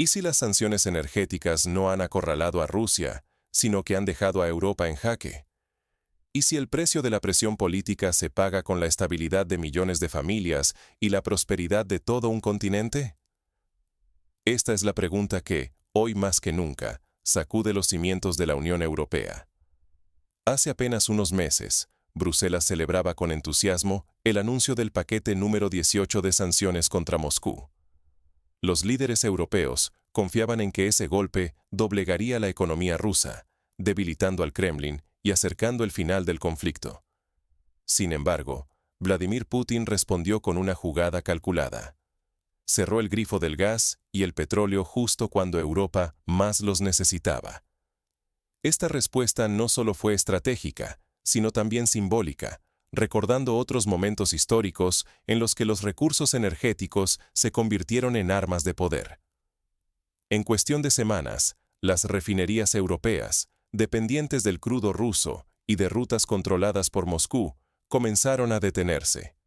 ¿Y si las sanciones energéticas no han acorralado a Rusia, sino que han dejado a Europa en jaque? ¿Y si el precio de la presión política se paga con la estabilidad de millones de familias y la prosperidad de todo un continente? Esta es la pregunta que, hoy más que nunca, sacude los cimientos de la Unión Europea. Hace apenas unos meses, Bruselas celebraba con entusiasmo el anuncio del paquete número 18 de sanciones contra Moscú. Los líderes europeos confiaban en que ese golpe doblegaría la economía rusa, debilitando al Kremlin y acercando el final del conflicto. Sin embargo, Vladimir Putin respondió con una jugada calculada. Cerró el grifo del gas y el petróleo justo cuando Europa más los necesitaba. Esta respuesta no solo fue estratégica, sino también simbólica, recordando otros momentos históricos en los que los recursos energéticos se convirtieron en armas de poder. En cuestión de semanas, las refinerías europeas, dependientes del crudo ruso y de rutas controladas por Moscú, comenzaron a detenerse.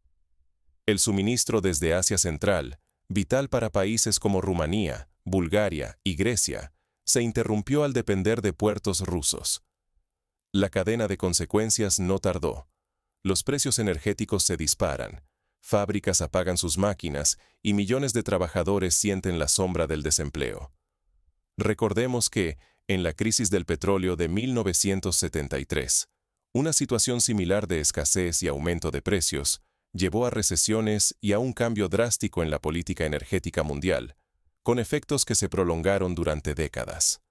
El suministro desde Asia Central, vital para países como Rumanía, Bulgaria y Grecia, se interrumpió al depender de puertos rusos. La cadena de consecuencias no tardó. Los precios energéticos se disparan, fábricas apagan sus máquinas y millones de trabajadores sienten la sombra del desempleo. Recordemos que, en la crisis del petróleo de 1973, una situación similar de escasez y aumento de precios llevó a recesiones y a un cambio drástico en la política energética mundial, con efectos que se prolongaron durante décadas.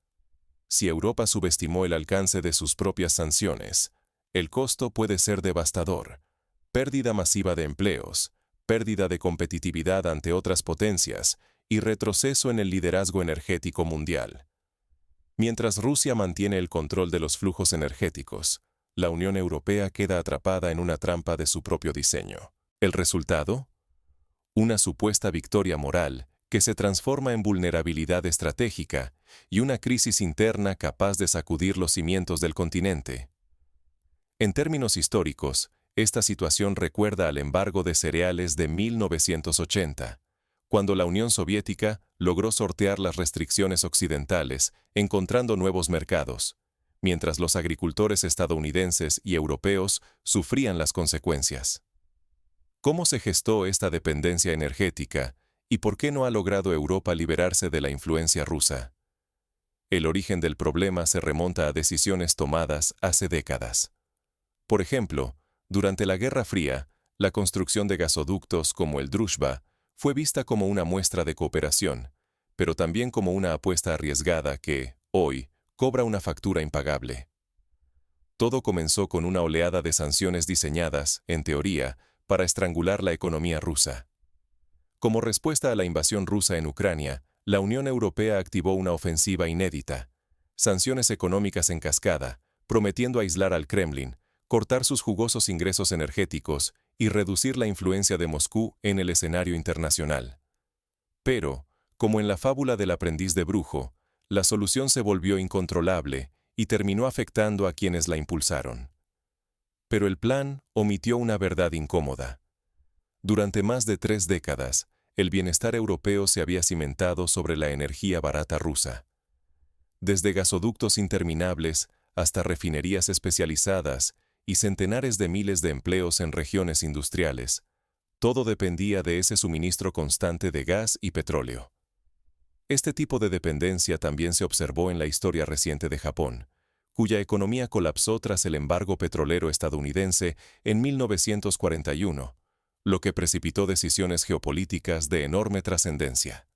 Si Europa subestimó el alcance de sus propias sanciones, el costo puede ser devastador: pérdida masiva de empleos, pérdida de competitividad ante otras potencias y retroceso en el liderazgo energético mundial. Mientras Rusia mantiene el control de los flujos energéticos, la Unión Europea queda atrapada en una trampa de su propio diseño. ¿El resultado? Una supuesta victoria moral que se transforma en vulnerabilidad estratégica y una crisis interna capaz de sacudir los cimientos del continente. En términos históricos, esta situación recuerda al embargo de cereales de 1980, cuando la Unión Soviética logró sortear las restricciones occidentales, encontrando nuevos mercados, mientras los agricultores estadounidenses y europeos sufrían las consecuencias. ¿Cómo se gestó esta dependencia energética y por qué no ha logrado Europa liberarse de la influencia rusa? El origen del problema se remonta a decisiones tomadas hace décadas. Por ejemplo, durante la Guerra Fría, la construcción de gasoductos como el Druzhba fue vista como una muestra de cooperación, pero también como una apuesta arriesgada que, hoy, cobra una factura impagable. Todo comenzó con una oleada de sanciones diseñadas, en teoría, para estrangular la economía rusa. Como respuesta a la invasión rusa en Ucrania, la Unión Europea activó una ofensiva inédita: sanciones económicas en cascada, prometiendo aislar al Kremlin, cortar sus jugosos ingresos energéticos y reducir la influencia de Moscú en el escenario internacional. Pero, como en la fábula del aprendiz de brujo, la solución se volvió incontrolable y terminó afectando a quienes la impulsaron. Pero el plan omitió una verdad incómoda. Durante más de 3 décadas, el bienestar europeo se había cimentado sobre la energía barata rusa. Desde gasoductos interminables hasta refinerías especializadas y centenares de miles de empleos en regiones industriales, todo dependía de ese suministro constante de gas y petróleo. Este tipo de dependencia también se observó en la historia reciente de Japón, cuya economía colapsó tras el embargo petrolero estadounidense en 1941, lo que precipitó decisiones geopolíticas de enorme trascendencia.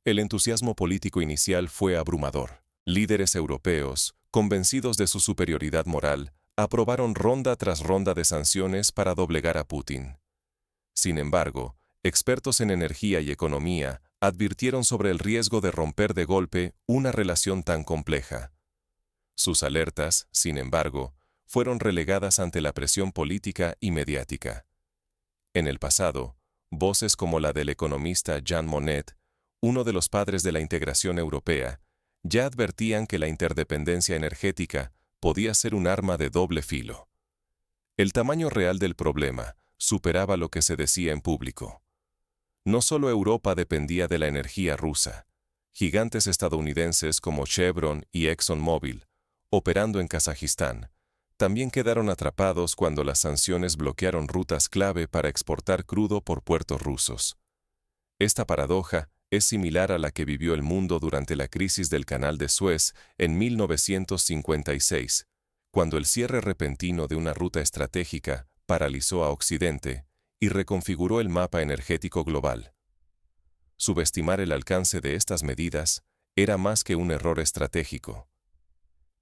El entusiasmo político inicial fue abrumador. Líderes europeos, convencidos de su superioridad moral, aprobaron ronda tras ronda de sanciones para doblegar a Putin. Sin embargo, expertos en energía y economía advirtieron sobre el riesgo de romper de golpe una relación tan compleja. Sus alertas, sin embargo, fueron relegadas ante la presión política y mediática. En el pasado, voces como la del economista Jean Monnet, uno de los padres de la integración europea, ya advertían que la interdependencia energética podía ser un arma de doble filo. El tamaño real del problema superaba lo que se decía en público. No solo Europa dependía de la energía rusa, Gigantes estadounidenses como Chevron y ExxonMobil, operando en Kazajistán, también quedaron atrapados cuando las sanciones bloquearon rutas clave para exportar crudo por puertos rusos. Esta paradoja es similar a la que vivió el mundo durante la crisis del Canal de Suez en 1956, cuando el cierre repentino de una ruta estratégica paralizó a Occidente y reconfiguró el mapa energético global. Subestimar el alcance de estas medidas era más que un error estratégico.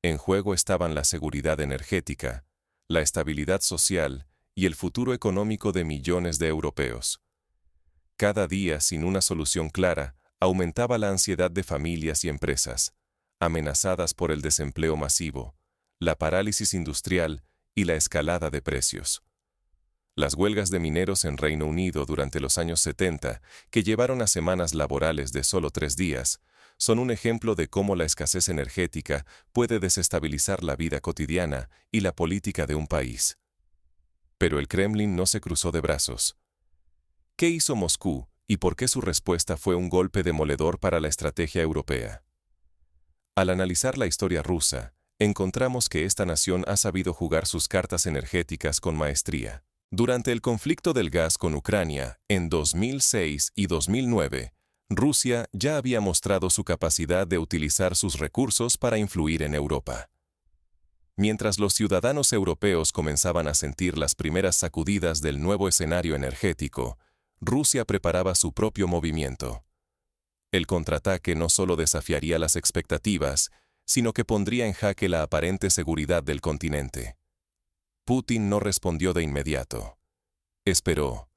En juego estaban la seguridad energética, la estabilidad social y el futuro económico de millones de europeos. Cada día sin una solución clara, aumentaba la ansiedad de familias y empresas, amenazadas por el desempleo masivo, la parálisis industrial y la escalada de precios. Las huelgas de mineros en Reino Unido durante los años 70, que llevaron a semanas laborales de solo 3 días, son un ejemplo de cómo la escasez energética puede desestabilizar la vida cotidiana y la política de un país. Pero el Kremlin no se cruzó de brazos. ¿Qué hizo Moscú y por qué su respuesta fue un golpe demoledor para la estrategia europea? Al analizar la historia rusa, encontramos que esta nación ha sabido jugar sus cartas energéticas con maestría. Durante el conflicto del gas con Ucrania, en 2006 y 2009, Rusia ya había mostrado su capacidad de utilizar sus recursos para influir en Europa. Mientras los ciudadanos europeos comenzaban a sentir las primeras sacudidas del nuevo escenario energético, Rusia preparaba su propio movimiento. El contraataque no solo desafiaría las expectativas, sino que pondría en jaque la aparente seguridad del continente. Putin no respondió de inmediato. Esperó.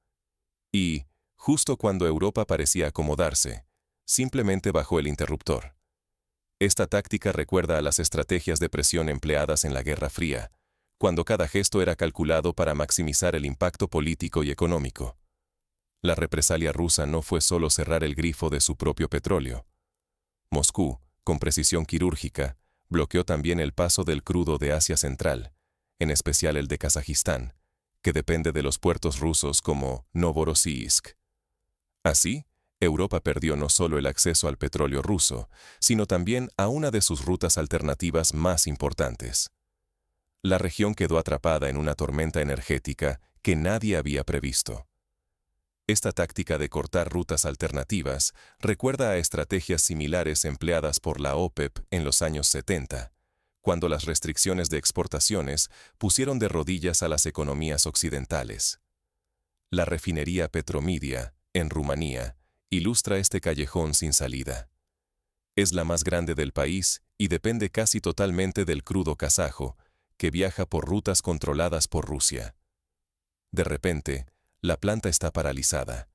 Y, justo cuando Europa parecía acomodarse, simplemente bajó el interruptor. Esta táctica recuerda a las estrategias de presión empleadas en la Guerra Fría, cuando cada gesto era calculado para maximizar el impacto político y económico. La represalia rusa no fue solo cerrar el grifo de su propio petróleo. Moscú, con precisión quirúrgica, bloqueó también el paso del crudo de Asia Central, en especial el de Kazajistán, que depende de los puertos rusos como Novorossiysk. Así, Europa perdió no solo el acceso al petróleo ruso, sino también a una de sus rutas alternativas más importantes. La región quedó atrapada en una tormenta energética que nadie había previsto. Esta táctica de cortar rutas alternativas recuerda a estrategias similares empleadas por la OPEP en los años 70, cuando las restricciones de exportaciones pusieron de rodillas a las economías occidentales. La refinería Petromedia, en Rumanía, ilustra este callejón sin salida. Es la más grande del país y depende casi totalmente del crudo kazajo, que viaja por rutas controladas por Rusia. De repente, la planta está paralizada.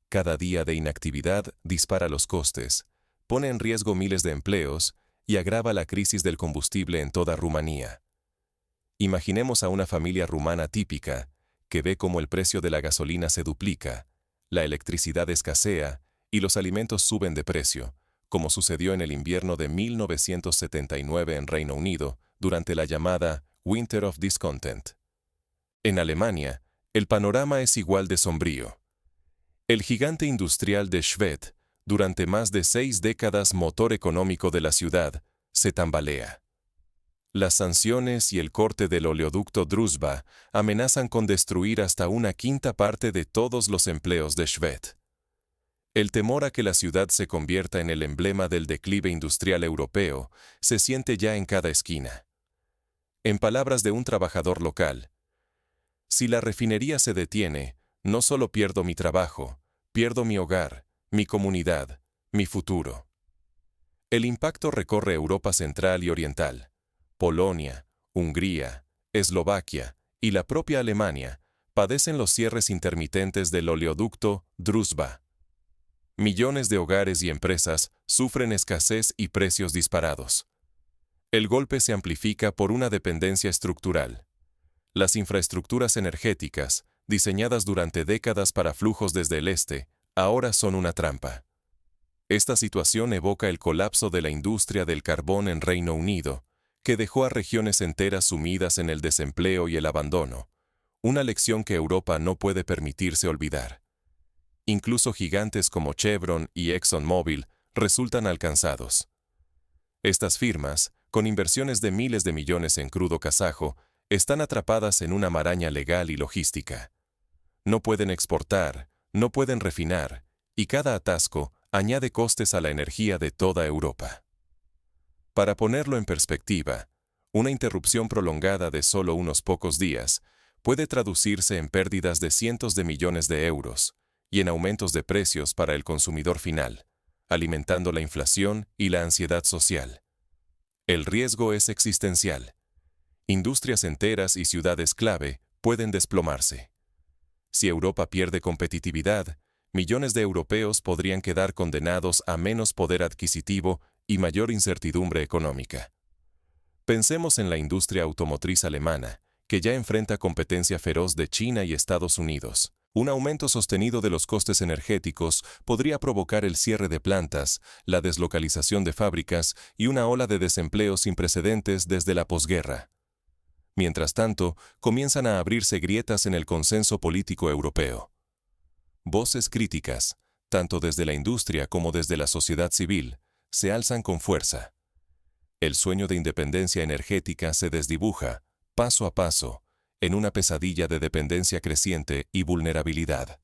Cada día de inactividad dispara los costes, pone en riesgo miles de empleos y agrava la crisis del combustible en toda Rumanía. Imaginemos a una familia rumana típica, que ve cómo el precio de la gasolina se duplica, la electricidad escasea y los alimentos suben de precio, como sucedió en el invierno de 1979 en Reino Unido, durante la llamada Winter of Discontent. En Alemania, el panorama es igual de sombrío. El gigante industrial de Schwedt, durante más de 6 décadas motor económico de la ciudad, se tambalea. Las sanciones y el corte del oleoducto Druzhba amenazan con destruir hasta 1/5 parte de todos los empleos de Schwedt. El temor a que la ciudad se convierta en el emblema del declive industrial europeo se siente ya en cada esquina. En palabras de un trabajador local, si la refinería se detiene, no solo pierdo mi trabajo, pierdo mi hogar, mi comunidad, mi futuro. El impacto recorre Europa Central y Oriental. Polonia, Hungría, Eslovaquia y la propia Alemania padecen los cierres intermitentes del oleoducto Druzhba. Millones de hogares y empresas sufren escasez y precios disparados. El golpe se amplifica por una dependencia estructural. Las infraestructuras energéticas, diseñadas durante décadas para flujos desde el este, ahora son una trampa. Esta situación evoca el colapso de la industria del carbón en Reino Unido, que dejó a regiones enteras sumidas en el desempleo y el abandono, una lección que Europa no puede permitirse olvidar. Incluso gigantes como Chevron y ExxonMobil resultan alcanzados. Estas firmas, con inversiones de miles de millones en crudo kazajo, están atrapadas en una maraña legal y logística. No pueden exportar, no pueden refinar, y cada atasco añade costes a la energía de toda Europa. Para ponerlo en perspectiva, una interrupción prolongada de solo unos pocos días puede traducirse en pérdidas de cientos de millones de euros y en aumentos de precios para el consumidor final, alimentando la inflación y la ansiedad social. El riesgo es existencial. Industrias enteras y ciudades clave pueden desplomarse. Si Europa pierde competitividad, millones de europeos podrían quedar condenados a menos poder adquisitivo y mayor incertidumbre económica. Pensemos en la industria automotriz alemana, que ya enfrenta competencia feroz de China y Estados Unidos. Un aumento sostenido de los costes energéticos podría provocar el cierre de plantas, la deslocalización de fábricas y una ola de desempleo sin precedentes desde la posguerra. Mientras tanto, comienzan a abrirse grietas en el consenso político europeo. Voces críticas, tanto desde la industria como desde la sociedad civil, se alzan con fuerza. El sueño de independencia energética se desdibuja, paso a paso, en una pesadilla de dependencia creciente y vulnerabilidad.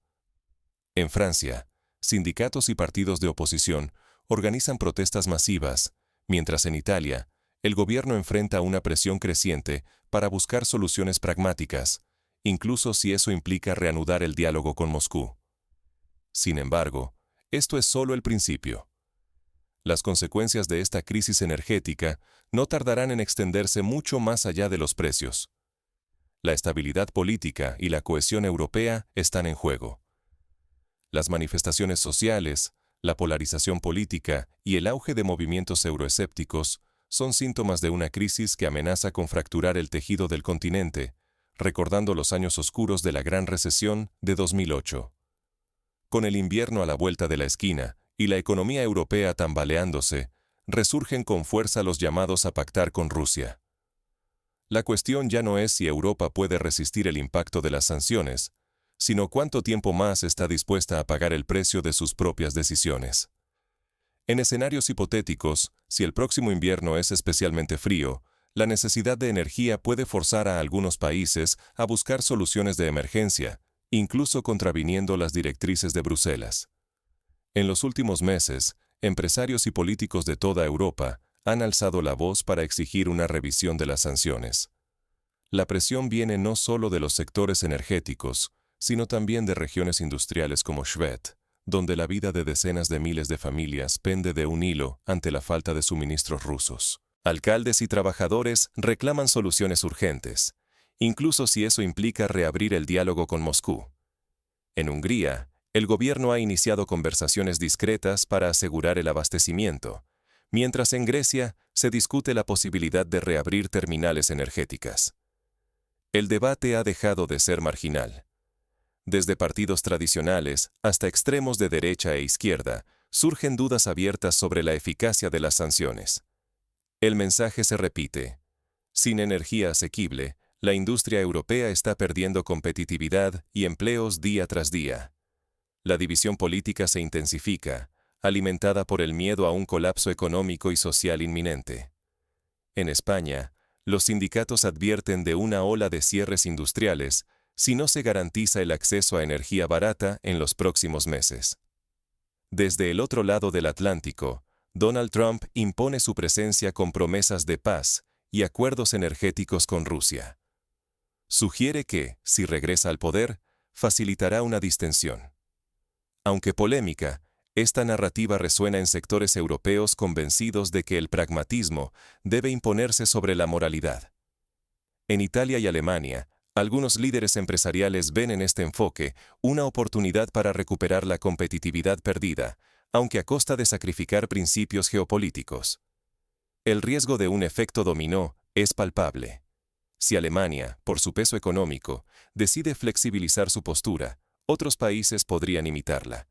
En Francia, sindicatos y partidos de oposición organizan protestas masivas, mientras en Italia, el gobierno enfrenta una presión creciente para buscar soluciones pragmáticas, incluso si eso implica reanudar el diálogo con Moscú. Sin embargo, esto es solo el principio. Las consecuencias de esta crisis energética no tardarán en extenderse mucho más allá de los precios. La estabilidad política y la cohesión europea están en juego. Las manifestaciones sociales, la polarización política y el auge de movimientos euroescépticos son síntomas de una crisis que amenaza con fracturar el tejido del continente, recordando los años oscuros de la Gran Recesión de 2008. Con el invierno a la vuelta de la esquina y la economía europea tambaleándose, resurgen con fuerza los llamados a pactar con Rusia. La cuestión ya no es si Europa puede resistir el impacto de las sanciones, sino cuánto tiempo más está dispuesta a pagar el precio de sus propias decisiones. En escenarios hipotéticos, si el próximo invierno es especialmente frío, la necesidad de energía puede forzar a algunos países a buscar soluciones de emergencia, incluso contraviniendo las directrices de Bruselas. En los últimos meses, empresarios y políticos de toda Europa han alzado la voz para exigir una revisión de las sanciones. La presión viene no solo de los sectores energéticos, sino también de regiones industriales como Schwedt, donde la vida de decenas de miles de familias pende de un hilo ante la falta de suministros rusos. Alcaldes y trabajadores reclaman soluciones urgentes, incluso si eso implica reabrir el diálogo con Moscú. En Hungría, el gobierno ha iniciado conversaciones discretas para asegurar el abastecimiento, mientras en Grecia se discute la posibilidad de reabrir terminales energéticas. El debate ha dejado de ser marginal. Desde partidos tradicionales hasta extremos de derecha e izquierda, surgen dudas abiertas sobre la eficacia de las sanciones. El mensaje se repite. Sin energía asequible, la industria europea está perdiendo competitividad y empleos día tras día. La división política se intensifica, alimentada por el miedo a un colapso económico y social inminente. En España, los sindicatos advierten de una ola de cierres industriales si no se garantiza el acceso a energía barata en los próximos meses. Desde el otro lado del Atlántico, Donald Trump impone su presencia con promesas de paz y acuerdos energéticos con Rusia. Sugiere que, si regresa al poder, facilitará una distensión. Aunque polémica, esta narrativa resuena en sectores europeos convencidos de que el pragmatismo debe imponerse sobre la moralidad. En Italia y Alemania, algunos líderes empresariales ven en este enfoque una oportunidad para recuperar la competitividad perdida, aunque a costa de sacrificar principios geopolíticos. El riesgo de un efecto dominó es palpable. Si Alemania, por su peso económico, decide flexibilizar su postura, otros países podrían imitarla.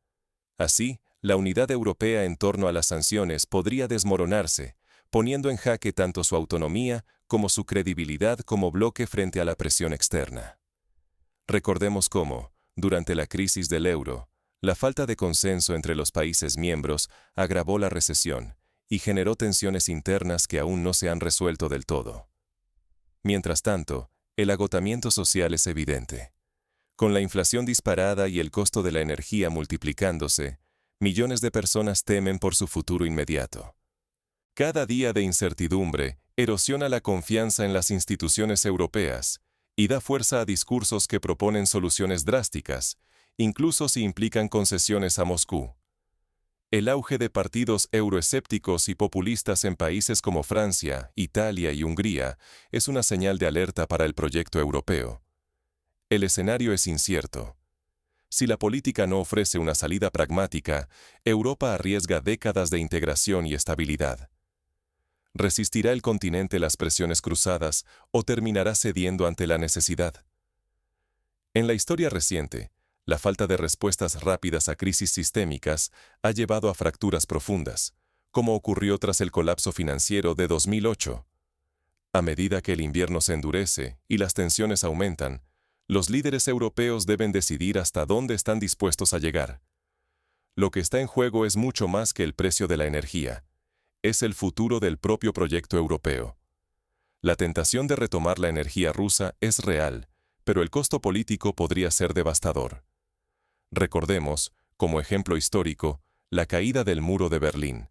Así, la unidad europea en torno a las sanciones podría desmoronarse, poniendo en jaque tanto su autonomía como su credibilidad como bloque frente a la presión externa. Recordemos cómo, durante la crisis del euro, La falta de consenso entre los países miembros agravó la recesión y generó tensiones internas que aún no se han resuelto del todo. Mientras tanto, el agotamiento social es evidente. Con la inflación disparada y el costo de la energía multiplicándose, millones de personas temen por su futuro inmediato. Cada día de incertidumbre erosiona la confianza en las instituciones europeas y da fuerza a discursos que proponen soluciones drásticas, incluso si implican concesiones a Moscú. El auge de partidos euroescépticos y populistas en países como Francia, Italia y Hungría es una señal de alerta para el proyecto europeo. El escenario es incierto. Si la política no ofrece una salida pragmática, Europa arriesga décadas de integración y estabilidad. ¿Resistirá el continente las presiones cruzadas o terminará cediendo ante la necesidad? En la historia reciente, la falta de respuestas rápidas a crisis sistémicas ha llevado a fracturas profundas, como ocurrió tras el colapso financiero de 2008. A medida que el invierno se endurece y las tensiones aumentan, los líderes europeos deben decidir hasta dónde están dispuestos a llegar. Lo que está en juego es mucho más que el precio de la energía. Es el futuro del propio proyecto europeo. La tentación de retomar la energía rusa es real, pero el costo político podría ser devastador. Recordemos, como ejemplo histórico, la caída del muro de Berlín.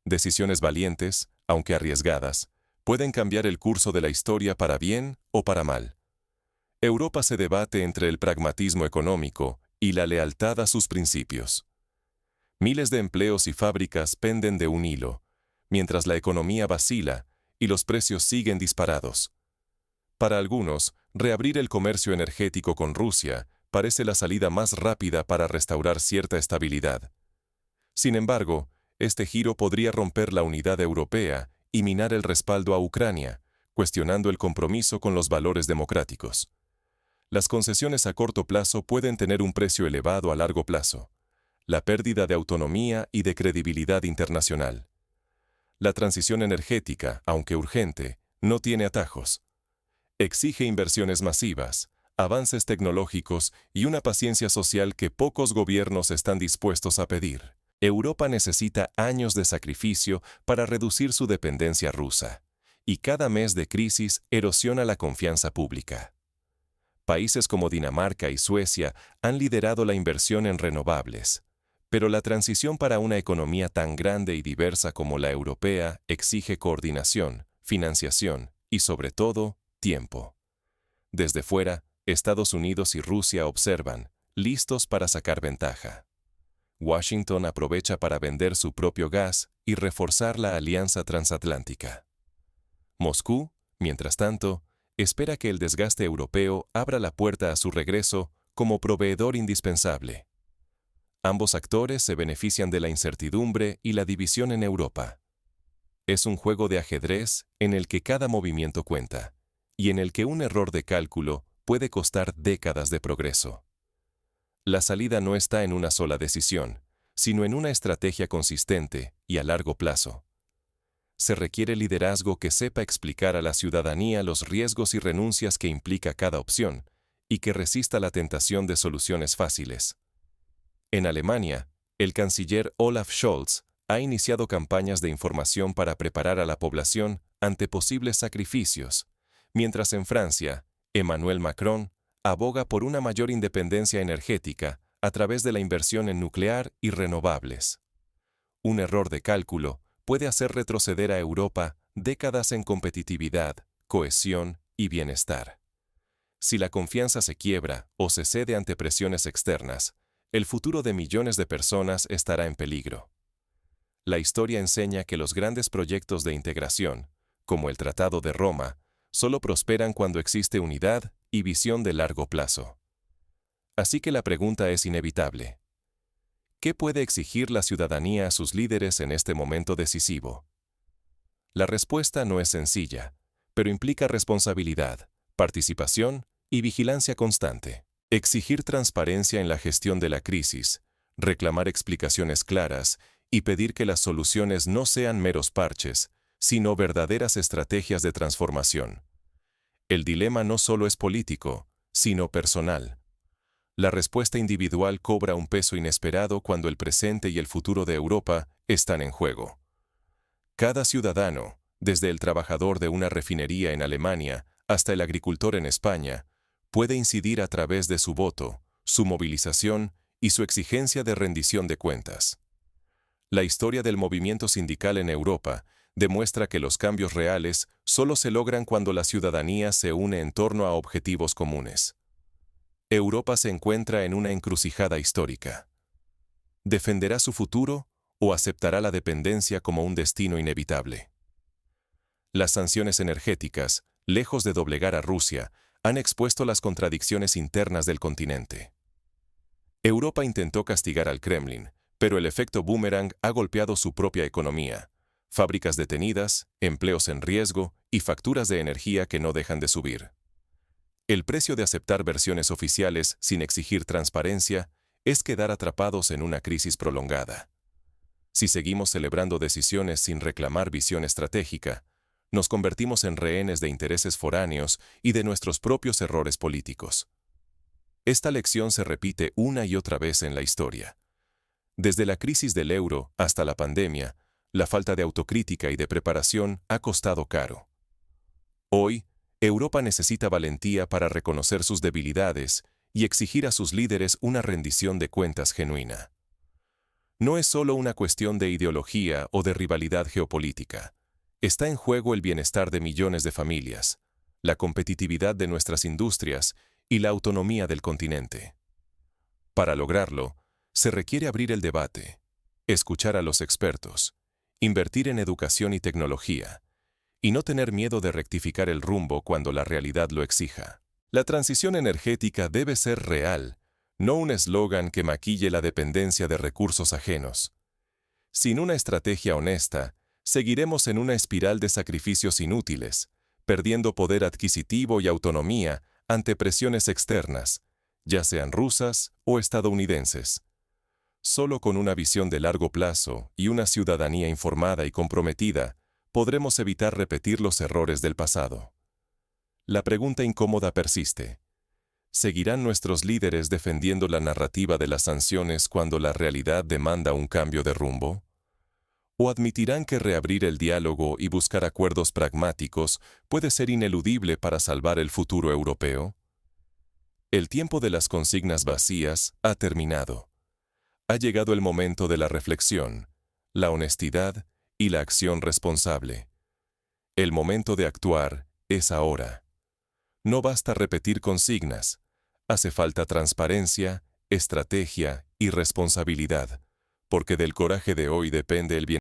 Decisiones valientes, aunque arriesgadas, pueden cambiar el curso de la historia para bien o para mal. Europa se debate entre el pragmatismo económico y la lealtad a sus principios. Miles de empleos y fábricas penden de un hilo, mientras la economía vacila y los precios siguen disparados. Para algunos, reabrir el comercio energético con Rusia parece la salida más rápida para restaurar cierta estabilidad. Sin embargo, este giro podría romper la unidad europea y minar el respaldo a Ucrania, cuestionando el compromiso con los valores democráticos. Las concesiones a corto plazo pueden tener un precio elevado a largo plazo: la pérdida de autonomía y de credibilidad internacional. La transición energética, aunque urgente, no tiene atajos. Exige inversiones masivas, avances tecnológicos y una paciencia social que pocos gobiernos están dispuestos a pedir. Europa necesita años de sacrificio para reducir su dependencia rusa, y cada mes de crisis erosiona la confianza pública. Países como Dinamarca y Suecia han liderado la inversión en renovables, pero la transición para una economía tan grande y diversa como la europea exige coordinación, financiación y, sobre todo, tiempo. Desde fuera, Estados Unidos y Rusia observan, listos para sacar ventaja. Washington aprovecha para vender su propio gas y reforzar la alianza transatlántica. Moscú, mientras tanto, espera que el desgaste europeo abra la puerta a su regreso como proveedor indispensable. Ambos actores se benefician de la incertidumbre y la división en Europa. Es un juego de ajedrez en el que cada movimiento cuenta, y en el que un error de cálculo puede costar décadas de progreso. La salida no está en una sola decisión, sino en una estrategia consistente y a largo plazo. Se requiere liderazgo que sepa explicar a la ciudadanía los riesgos y renuncias que implica cada opción, y que resista la tentación de soluciones fáciles. En Alemania, el canciller Olaf Scholz ha iniciado campañas de información para preparar a la población ante posibles sacrificios, mientras en Francia, Emmanuel Macron aboga por una mayor independencia energética a través de la inversión en nuclear y renovables. Un error de cálculo puede hacer retroceder a Europa décadas en competitividad, cohesión y bienestar. Si la confianza se quiebra o se cede ante presiones externas, el futuro de millones de personas estará en peligro. La historia enseña que los grandes proyectos de integración, como el Tratado de Roma, solo prosperan cuando existe unidad y visión de largo plazo. Así que la pregunta es inevitable. ¿Qué puede exigir la ciudadanía a sus líderes en este momento decisivo? La respuesta no es sencilla, pero implica responsabilidad, participación y vigilancia constante. Exigir transparencia en la gestión de la crisis, reclamar explicaciones claras y pedir que las soluciones no sean meros parches, sino verdaderas estrategias de transformación. El dilema no solo es político, sino personal. La respuesta individual cobra un peso inesperado cuando el presente y el futuro de Europa están en juego. Cada ciudadano, desde el trabajador de una refinería en Alemania hasta el agricultor en España, puede incidir a través de su voto, su movilización y su exigencia de rendición de cuentas. La historia del movimiento sindical en Europa demuestra que los cambios reales solo se logran cuando la ciudadanía se une en torno a objetivos comunes. Europa se encuentra en una encrucijada histórica. ¿Defenderá su futuro o aceptará la dependencia como un destino inevitable? Las sanciones energéticas, lejos de doblegar a Rusia, han expuesto las contradicciones internas del continente. Europa intentó castigar al Kremlin, pero el efecto boomerang ha golpeado su propia economía. Fábricas detenidas, empleos en riesgo y facturas de energía que no dejan de subir. El precio de aceptar versiones oficiales sin exigir transparencia es quedar atrapados en una crisis prolongada. Si seguimos celebrando decisiones sin reclamar visión estratégica, nos convertimos en rehenes de intereses foráneos y de nuestros propios errores políticos. Esta lección se repite una y otra vez en la historia. Desde la crisis del euro hasta la pandemia, la falta de autocrítica y de preparación ha costado caro. Hoy, Europa necesita valentía para reconocer sus debilidades y exigir a sus líderes una rendición de cuentas genuina. No es solo una cuestión de ideología o de rivalidad geopolítica. Está en juego el bienestar de millones de familias, la competitividad de nuestras industrias y la autonomía del continente. Para lograrlo, se requiere abrir el debate, escuchar a los expertos, invertir en educación y tecnología, y no tener miedo de rectificar el rumbo cuando la realidad lo exija. La transición energética debe ser real, no un eslogan que maquille la dependencia de recursos ajenos. Sin una estrategia honesta, seguiremos en una espiral de sacrificios inútiles, perdiendo poder adquisitivo y autonomía ante presiones externas, ya sean rusas o estadounidenses. Solo con una visión de largo plazo y una ciudadanía informada y comprometida, podremos evitar repetir los errores del pasado. La pregunta incómoda persiste. ¿Seguirán nuestros líderes defendiendo la narrativa de las sanciones cuando la realidad demanda un cambio de rumbo? ¿O admitirán que reabrir el diálogo y buscar acuerdos pragmáticos puede ser ineludible para salvar el futuro europeo? El tiempo de las consignas vacías ha terminado. Ha llegado el momento de la reflexión, la honestidad y la acción responsable. El momento de actuar es ahora. No basta repetir consignas, hace falta transparencia, estrategia y responsabilidad, porque del coraje de hoy depende el bienestar